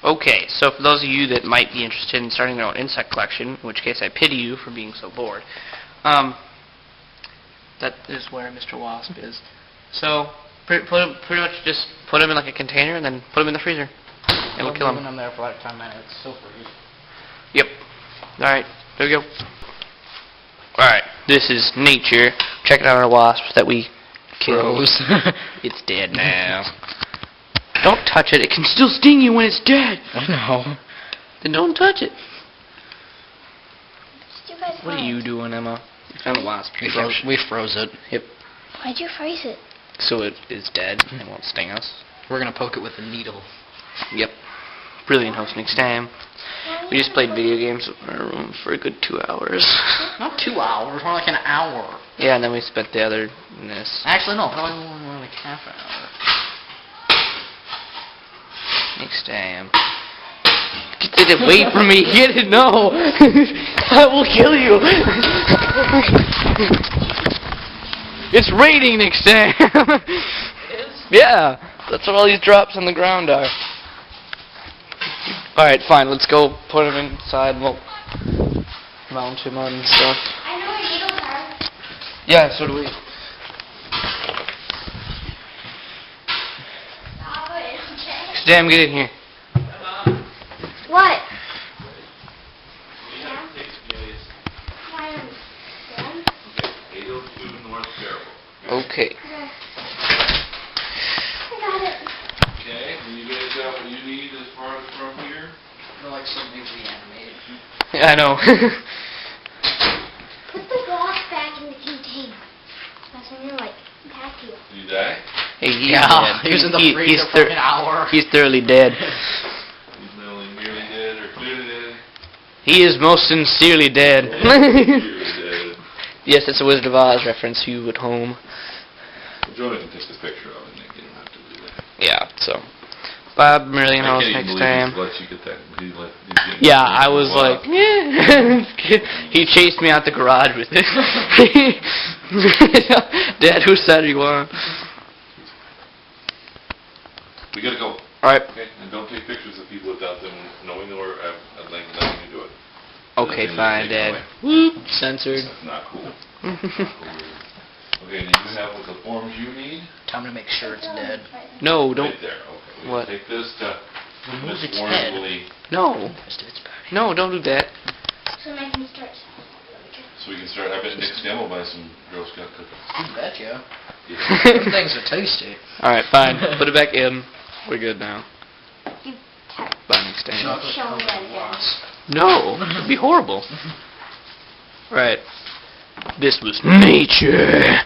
Okay, so for those of you that might be interested in starting their own insect collection, in which case I pity you for being so bored, that is where Mr. Wasp is. So, pretty much just put them in like a container and then put them in the freezer. And we'll kill them. Leaving them there for like 10 minutes. So freeze. Yep. Alright, there we go. Alright, this is nature. Check it out on our wasp that we killed. It's dead now. Don't touch it. It can still sting you when it's dead. I know. Then don't touch it. What What are you doing, Emma? You found a wasp. We froze it. Yep. Why'd you freeze it? So it is dead and it won't sting us. We're gonna poke it with a needle. Yep. Brilliant host next time. We just played video games in our room for a good 2 hours. Not 2 hours, more like an hour. Yeah, and then we spent the other in this. Actually, no, probably more like half an hour. Next time. Get it away from me. Get it. No. I will kill you. It's raining next time. Yeah. That's what all these drops on the ground are. Alright, fine. Let's go put them inside and we'll mount him on stuff. I know where needles are. Yeah, so do we. Damn, get in here. What? Okay. Okay, and you guys got what you need as far as from here? They're like something reanimated. Yeah, I know. Put the wasp back in the container. That's when you're like, attack you. Did you die? Hey, he's Yeah, dead. he was in the He- freezer for an hour. He's thoroughly dead. He's nearly dead or clearly dead? He is most sincerely dead. Clearly dead. Yes, it's a Wizard of Oz reference, you at home. Jonah can take the picture of it, Nick. You don't have to do that. Yeah, so. Bob Million I House can't even next believe time. he let you get that. Yeah, I was like, he chased me out the garage with it. Dad, whose side are you on? We gotta go. Alright. Okay, and don't take pictures of people without them knowing or letting you do it. Okay, Then fine, take it Dad. away. Whoop, censored. That's not cool. Okay, and you have what the forms you need? Time to make sure it's dead. No, don't. Right there. Okay. What? Take this to Remove Miss its Warren head. Willie, No. Rest of its body. No, don't do that. So I can start. so we can start. I bet Nick's demo buy some Girl Scout cookies. You betcha. Yeah. Them things are tasty. Alright, fine. Put it back in. We're good now. You tap. Bye next time. Chocolate Show me covered that wasp. No, it'd be horrible. Right. This was nature.